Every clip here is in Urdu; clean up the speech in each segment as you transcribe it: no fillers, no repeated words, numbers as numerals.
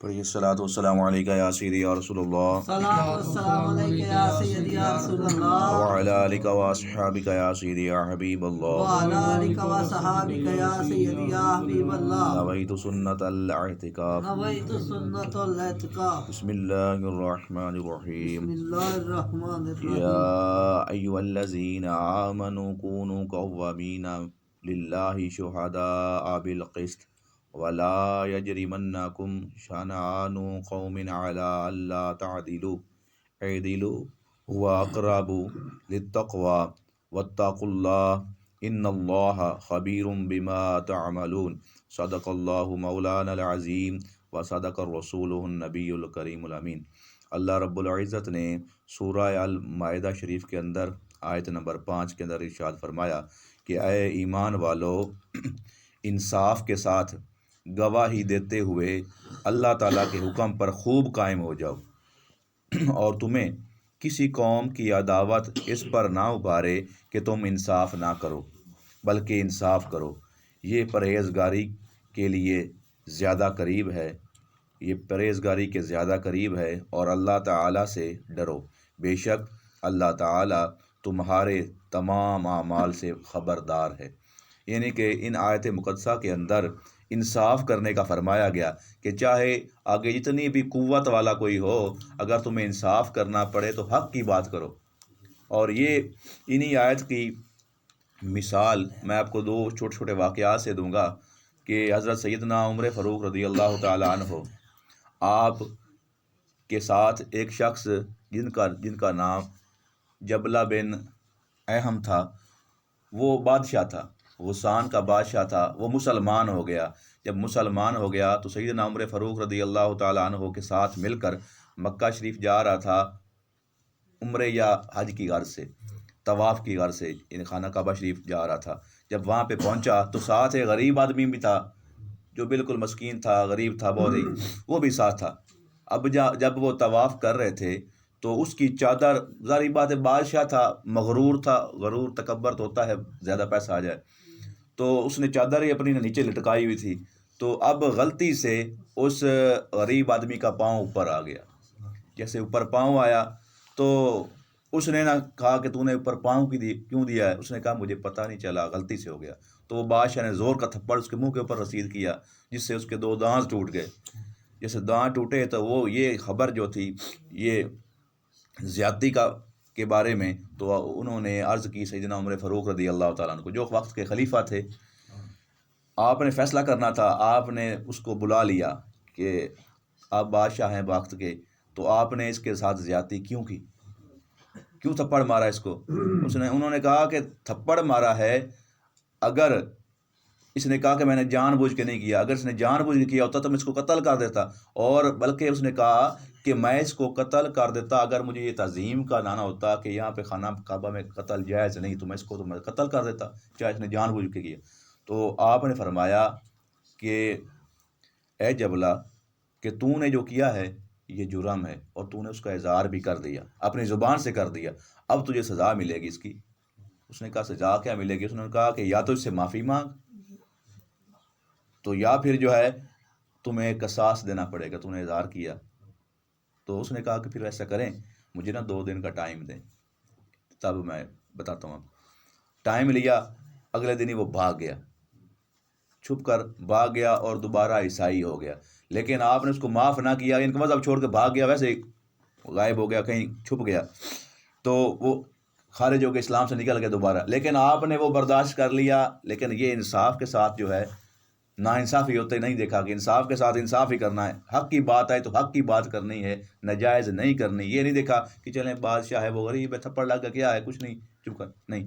پڑھیے الصلاۃ والسلام علیکہ یا سیدی یا رسول اللہ صلاۃ والسلام علیکہ یا سیدی یا رسول اللہ وعلی آلک واصحابک یا سیدی یا حبیب اللہ وعلی آلک وصحابک یا سیدی یا حبیب اللہ نویت سنت الاعتکاف نویت سنت الاعتکاف بسم اللہ الرحمن الرحیم بسم اللہ الرحمن یا الرحیم ایھا الذین آمنوا کونوا قوامین للہ شہداء بالقسط ولا یجرمنکم شنآن قوم علی الا تعدلوا اعدلوا هو اقرب للتقوى واتقوا اللہ ان اللہ خبیر بما تعملون صدق اللہ مولانا العظیم وصدق الرسول النبی الکریم الامین۔ اللہ رب العزت نے سورہ المائدہ شریف کے اندر آیت نمبر 5 کے اندر ارشاد فرمایا کہ اے ایمان والو، انصاف کے ساتھ گواہی دیتے ہوئے اللہ تعالیٰ کے حکم پر خوب قائم ہو جاؤ، اور تمہیں کسی قوم کی عداوت اس پر نہ ابھارے کہ تم انصاف نہ کرو، بلکہ انصاف کرو، یہ پرہیزگاری کے لیے زیادہ قریب ہے، یہ پرہیزگاری کے زیادہ قریب ہے، اور اللہ تعالیٰ سے ڈرو، بے شک اللہ تعالیٰ تمہارے تمام اعمال سے خبردار ہے۔ یعنی کہ ان آیت مقدسہ کے اندر انصاف کرنے کا فرمایا گیا کہ چاہے آگے جتنی بھی قوت والا کوئی ہو، اگر تمہیں انصاف کرنا پڑے تو حق کی بات کرو۔ اور یہ انہی آیت کی مثال میں آپ کو دو چھوٹے چھوٹے واقعات سے دوں گا کہ حضرت سیدنا عمر فاروق رضی اللہ تعالیٰ عنہ، آپ کے ساتھ ایک شخص جن کا نام جبلہ بن احم تھا، وہ بادشاہ تھا، غسان کا بادشاہ تھا، وہ مسلمان ہو گیا۔ جب مسلمان ہو گیا تو سیدنا عمر فاروق رضی اللہ تعالیٰ عنہ کے ساتھ مل کر مکہ شریف جا رہا تھا، عمرے یا حج کی غرض سے، طواف کی غرض سے، یعنی خانہ کعبہ شریف جا رہا تھا۔ جب وہاں پہ پہنچا تو ساتھ ایک غریب آدمی بھی تھا، جو بالکل مسکین تھا، غریب تھا بہت ہی، وہ بھی ساتھ تھا۔ اب جب وہ طواف کر رہے تھے تو اس کی چادر، ظاہر بات ہے بادشاہ تھا، مغرور تھا، غرور تکبر تو ہوتا ہے زیادہ پیسہ آ جائے، تو اس نے چادر ہی اپنی نیچے لٹکائی ہوئی تھی، تو اب غلطی سے اس غریب آدمی کا پاؤں اوپر آ گیا۔ جیسے اوپر پاؤں آیا تو اس نے نہ کہا کہ تو نے اوپر پاؤں کیوں دیا ہے، اس نے کہا مجھے پتہ نہیں چلا، غلطی سے ہو گیا۔ تو وہ بادشاہ نے زور کا تھپڑ اس کے منہ کے اوپر رسید کیا، جس سے اس کے 2 دانت ٹوٹ گئے۔ جیسے دانت ٹوٹے تو وہ یہ خبر جو تھی یہ زیادتی کے بارے میں، تو انہوں نے عرض کی سیدنا عمر فاروق رضی اللہ تعالیٰ عنہ کو، جو وقت کے خلیفہ تھے۔ آپ نے فیصلہ کرنا تھا، آپ نے اس کو بلا لیا کہ آپ بادشاہ ہیں وقت کے، تو آپ نے اس کے ساتھ زیادتی کیوں کی، کیوں تھپڑ مارا اس کو؟ انہوں نے کہا کہ تھپڑ مارا ہے، اگر اس نے کہا کہ میں نے جان بوجھ کے نہیں کیا، اگر اس نے جان بوجھ کے کیا ہوتا تو میں اس کو قتل کر دیتا، اور بلکہ اس نے کہا کہ میں اس کو قتل کر دیتا اگر مجھے یہ تعظیم کا لانا ہوتا کہ یہاں پہ خانہ کعبہ میں قتل جائز نہیں، تو میں اس کو قتل کر دیتا، چاہے اس نے جان بوجھ کے کیا۔ تو آپ نے فرمایا کہ اے جبلہ، کہ تو نے جو کیا ہے یہ جرم ہے، اور تو نے اس کا اظہار بھی کر دیا، اپنی زبان سے کر دیا، اب تجھے سزا ملے گی اس کی۔ اس نے کہا سزا کیا ملے گی؟ اس نے کہا کہ یا تو اس سے معافی مانگ، تو یا پھر جو ہے تمہیں قصاص دینا پڑے گا، تو نے اظہار کیا۔ تو اس نے کہا کہ پھر ایسا کریں، مجھے نا 2 دن کا ٹائم دیں، تب میں بتاتا ہوں آپ کو۔ ٹائم لیا، اگلے دن ہی وہ بھاگ گیا، چھپ کر بھاگ گیا اور دوبارہ عیسائی ہو گیا۔ لیکن آپ نے اس کو معاف نہ کیا، ان کا مذہب چھوڑ کے بھاگ گیا، ویسے ہی غائب ہو گیا، کہیں چھپ گیا، تو وہ خارج ہو کے اسلام سے نکل گیا دوبارہ۔ لیکن آپ نے وہ برداشت کر لیا، لیکن یہ انصاف کے ساتھ جو ہے نا انصافی ہوتے نہیں دیکھا کہ انصاف کے ساتھ انصاف ہی کرنا ہے، حق کی بات آئے تو حق کی بات کرنی ہے، ناجائز نہیں کرنی۔ یہ نہیں دیکھا کہ چلیں بادشاہ ہے، وہ غریب ہے، تھپڑ لگ گیا، کیا ہے، کچھ نہیں، چپ کر، نہیں،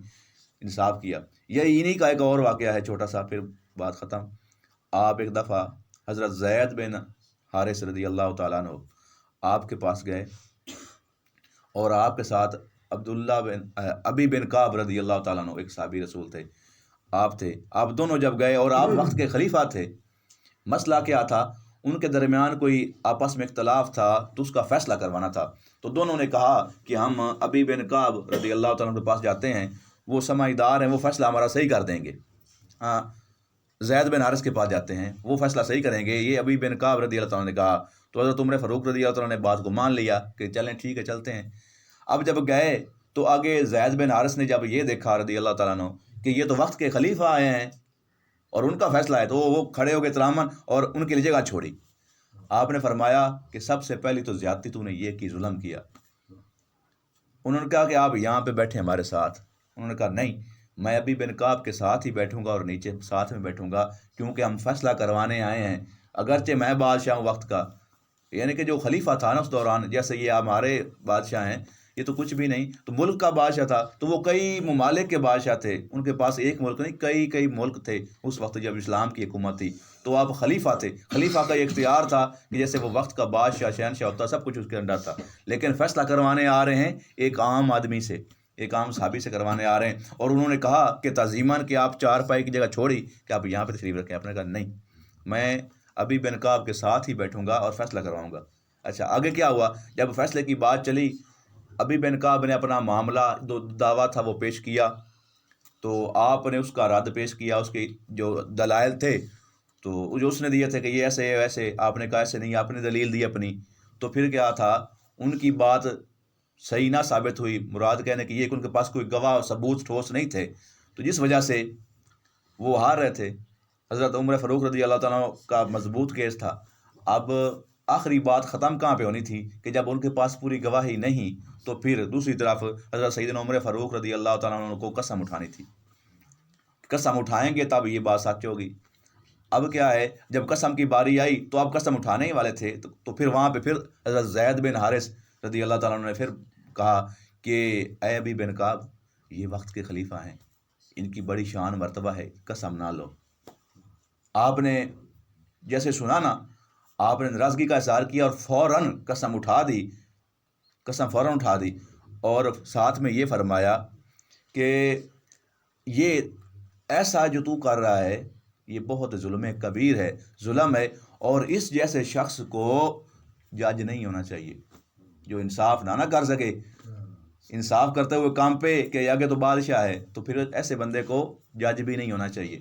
انصاف کیا۔ یہ انہی کا ایک اور واقعہ ہے چھوٹا سا، پھر بات ختم۔ آپ ایک دفعہ حضرت زید بن حارث رضی اللہ تعالیٰ عنہ آپ کے پاس گئے، اور آپ کے ساتھ ابی بن کعب رضی اللہ تعالیٰ عنہ، ایک صحابی رسول تھے، آپ تھے۔ آپ دونوں جب گئے اور آپ وقت کے خلیفہ تھے، مسئلہ کیا تھا، ان کے درمیان کوئی آپس میں اختلاف تھا، تو اس کا فیصلہ کروانا تھا۔ تو دونوں نے کہا کہ ہم ابی بن کعب رضی اللہ تعالیٰ عنہ کے پاس جاتے ہیں، وہ سمجھدار ہیں، وہ فیصلہ ہمارا صحیح کر دیں گے۔ ہاں، زید بن حارث کے پاس جاتے ہیں، وہ فیصلہ صحیح کریں گے۔ یہ ابی بن کعب رضی اللہ تعالیٰ نے کہا تو حضرت عمر فاروق رضی اللہ تعالیٰ نے بات کو مان لیا کہ چلیں ٹھیک ہے چلتے ہیں۔ اب جب گئے تو آگے زید بن حارث نے جب یہ دیکھا رضی اللہ تعالیٰ عنہ کہ یہ تو وقت کے خلیفہ آئے ہیں اور ان کا فیصلہ ہے، تو وہ کھڑے ہو گئے ترامن اور ان کے لیے جگہ چھوڑی۔ آپ نے فرمایا کہ سب سے پہلی تو زیادتی تو نے یہ کی، ظلم کیا۔ انہوں نے کہا کہ آپ یہاں پہ بیٹھے ہمارے ساتھ۔ انہوں نے کہا نہیں، میں ابی بن کعب کے ساتھ ہی بیٹھوں گا اور نیچے ساتھ میں بیٹھوں گا، کیونکہ ہم فیصلہ کروانے آئے ہیں، اگرچہ میں بادشاہ ہوں وقت کا۔ یعنی کہ جو خلیفہ تھا نا اس دوران، جیسے یہ ہمارے بادشاہ ہیں، یہ تو کچھ بھی نہیں، تو ملک کا بادشاہ تھا، تو وہ کئی ممالک کے بادشاہ تھے، ان کے پاس ایک ملک نہیں کئی ملک تھے اس وقت جب اسلام کی حکومت تھی۔ تو آپ خلیفہ تھے، خلیفہ کا یہ اختیار تھا کہ جیسے وہ وقت کا بادشاہ شہنشاہ ہوتا، سب کچھ اس کے انڈر تھا، لیکن فیصلہ کروانے آ رہے ہیں ایک عام آدمی سے، ایک عام صحابی سے کروانے آ رہے ہیں، اور انہوں نے کہا کہ تعظیماً کہ آپ چار پائی کی جگہ چھوڑی کہ آپ یہاں پہ تشریف رکھیں۔ آپ نے کہا نہیں، میں ابی بن کعب کے ساتھ ہی بیٹھوں گا اور فیصلہ کرواؤں گا۔ اچھا آگے کیا ہوا؟ جب فیصلے کی بات چلی، ابی بن کعب نے اپنا معاملہ جو دعویٰ تھا وہ پیش کیا، تو آپ نے اس کا رد پیش کیا، اس کے جو دلائل تھے تو جو اس نے دیے تھے کہ یہ ایسے ویسے، آپ نے کہا ایسے نہیں، آپ نے دلیل دی اپنی، تو پھر کیا تھا، ان کی بات صحیح نہ ثابت ہوئی، مراد کہنے کہ یہ کہ ان کے پاس کوئی گواہ ثبوت ٹھوس نہیں تھے، تو جس وجہ سے وہ ہار رہے تھے۔ حضرت عمر فاروق رضی اللہ تعالیٰ کا مضبوط کیس تھا۔ اب آخری بات ختم کہاں پہ ہونی تھی کہ جب ان کے پاس پوری گواہی نہیں، تو پھر دوسری طرف حضرت سیدنا عمر فاروق رضی اللہ تعالیٰ عنہ کو قسم اٹھانی تھی، قسم اٹھائیں گے تب یہ بات سچ ہوگی۔ اب کیا ہے، جب قسم کی باری آئی تو آپ قسم اٹھانے ہی والے تھے، تو پھر وہاں پہ پھر حضرت زید بن حارث رضی اللہ تعالیٰ عنہ نے پھر کہا کہ اے ابی بن کعب، یہ وقت کے خلیفہ ہیں، ان کی بڑی شان مرتبہ ہے، قسم نہ لو۔ آپ نے جیسے سنا نا، آپ نے ناراضگی کا اظہار کیا اور فوراً قسم اٹھا دی، اور ساتھ میں یہ فرمایا کہ یہ ایسا جو تو کر رہا ہے یہ بہت ظلم کبیر ہے، ظلم ہے، اور اس جیسے شخص کو جج نہیں ہونا چاہیے جو انصاف نہ کر سکے، انصاف کرتے ہوئے کام پہ کہ آگے تو بادشاہ ہے، تو پھر ایسے بندے کو جج بھی نہیں ہونا چاہیے۔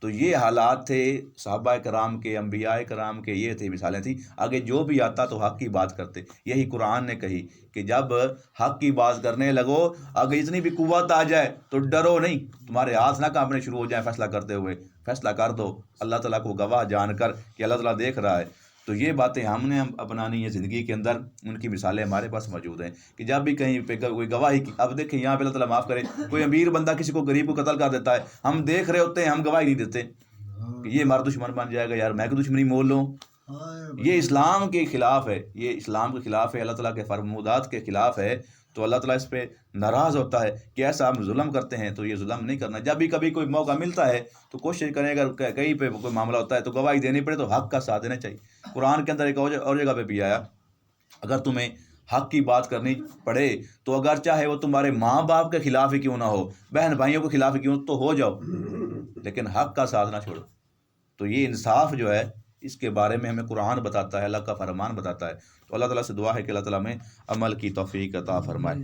تو یہ حالات تھے صحابہ کرام کے، انبیاء کرام کے، یہ تھی مثالیں تھیں۔ آگے جو بھی آتا تو حق کی بات کرتے، یہی قرآن نے کہی کہ جب حق کی بات کرنے لگو، آگے جتنی بھی قوت آ جائے تو ڈرو نہیں، تمہارے ہاتھ نہ کانپنے شروع ہو جائیں فیصلہ کرتے ہوئے، فیصلہ کر دو اللہ تعالیٰ کو گواہ جان کر کہ اللہ تعالیٰ دیکھ رہا ہے۔ تو یہ باتیں ہم نے اپنانی ہے زندگی کے اندر، ان کی مثالیں ہمارے پاس موجود ہیں کہ جب بھی کہیں پہ کوئی گواہی کی، اب دیکھیں یہاں پہ اللہ تعالیٰ معاف کرے، کوئی امیر بندہ کسی کو غریب کو قتل کر دیتا ہے، ہم دیکھ رہے ہوتے ہیں، ہم گواہی نہیں دیتے کہ یہ ہمارا دشمن بن جائے گا، یار میں کو دشمنی مول لوں۔ یہ اسلام کے خلاف ہے، یہ اسلام کے خلاف ہے، اللہ تعالیٰ کے فرمودات کے خلاف ہے، تو اللہ تعالیٰ اس پہ ناراض ہوتا ہے کہ ایسا ہم ظلم کرتے ہیں، تو یہ ظلم نہیں کرنا۔ جب بھی کبھی کوئی موقع ملتا ہے تو کوشش کریں، اگر کہیں پہ کوئی معاملہ ہوتا ہے تو گواہی دینی پڑے تو حق کا ساتھ دینا چاہیے۔ قرآن کے اندر ایک اور جگہ پہ بھی آیا، اگر تمہیں حق کی بات کرنی پڑے تو اگر چاہے وہ تمہارے ماں باپ کے خلاف ہی کیوں نہ ہو، بہن بھائیوں کے خلاف ہی کیوں تو ہو جاؤ، لیکن حق کا ساتھ نہ چھوڑو۔ تو یہ انصاف جو ہے، اس کے بارے میں ہمیں قرآن بتاتا ہے، اللہ کا فرمان بتاتا ہے۔ تو اللہ تعالیٰ سے دعا ہے کہ اللہ تعالیٰ میں عمل کی توفیق عطا فرمائے۔